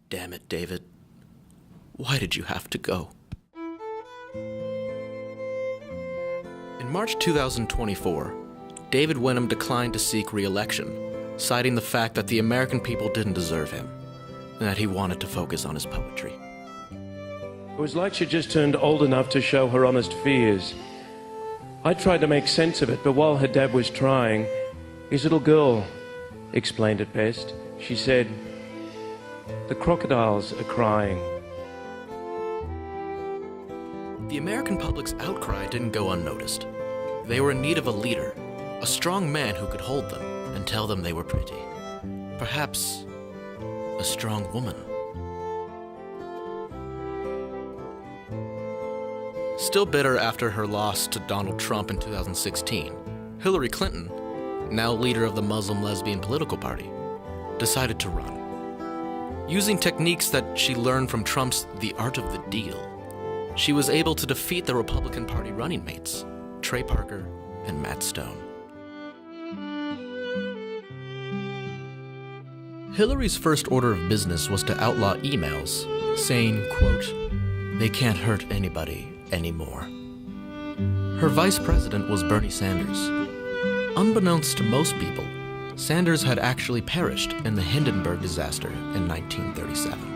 Damn it, David. Why did you have to go? In March 2024, David Wenham declined to seek re-election, citing the fact that the American people didn't deserve him, and that he wanted to focus on his poetry. It was like she just turned old enough to show her honest fears. I tried to make sense of it, but while her dad was trying, his little girl explained it best. She said, "The crocodiles are crying." The American public's outcry didn't go unnoticed. They were in need of a leader, a strong man who could hold them and tell them they were pretty. Perhaps a strong woman. Still bitter after her loss to Donald Trump in 2016, Hillary Clinton, now leader of the Muslim lesbian political party, decided to run. Using techniques that she learned from Trump's The Art of the Deal, she was able to defeat the Republican Party running mates, Trey Parker and Matt Stone. Hillary's first order of business was to outlaw emails, saying, quote, "They can't hurt anybody anymore." Her vice president was Bernie Sanders. Unbeknownst to most people, Sanders had actually perished in the Hindenburg disaster in 1937.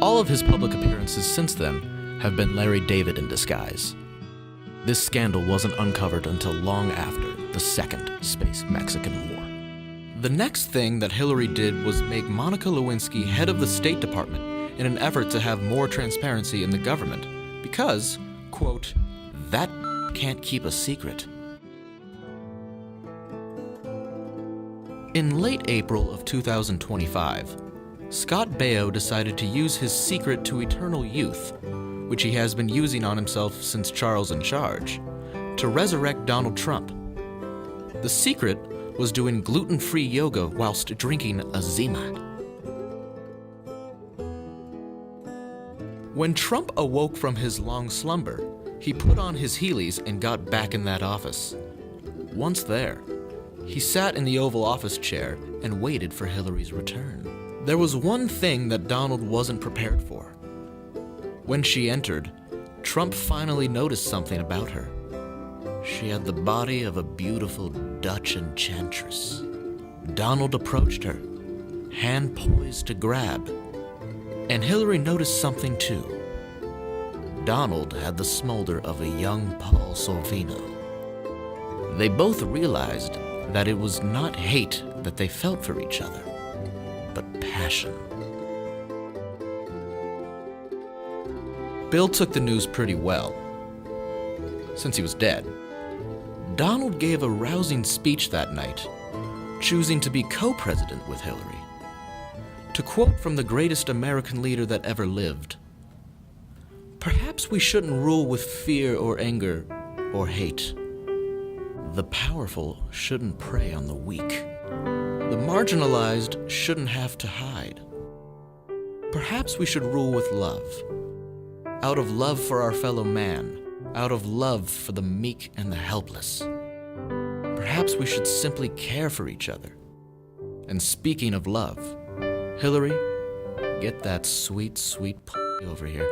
All of his public appearances since then have been Larry David in disguise. This scandal wasn't uncovered until long after the Second Space-Mexican War. The next thing that Hillary did was make Monica Lewinsky head of the State Department in an effort to have more transparency in the government because, quote, "that can't keep a secret." In late April of 2025, Scott Baio decided to use his secret to eternal youth, which he has been using on himself since Charles in Charge, to resurrect Donald Trump. The secret was doing gluten-free yoga whilst drinking a Zima. When Trump awoke from his long slumber, he put on his Heelys and got back in that office. Once there, he sat in the Oval Office chair and waited for Hillary's return. There was one thing that Donald wasn't prepared for. When she entered, Trump finally noticed something about her. She had the body of a beautiful Dutch enchantress. Donald approached her, hand poised to grab, and Hillary noticed something too. Donald had the smolder of a young Paul Sorvino. They both realized that it was not hate that they felt for each other, but passion. Bill took the news pretty well, since he was dead. Donald gave a rousing speech that night, choosing to be co-president with Hillary. To quote from the greatest American leader that ever lived, "Perhaps we shouldn't rule with fear or anger or hate. The powerful shouldn't prey on the weak. The marginalized shouldn't have to hide. Perhaps we should rule with love. Out of love for our fellow man, out of love for the meek and the helpless. Perhaps we should simply care for each other. And speaking of love, Hillary, get that sweet, sweet over here."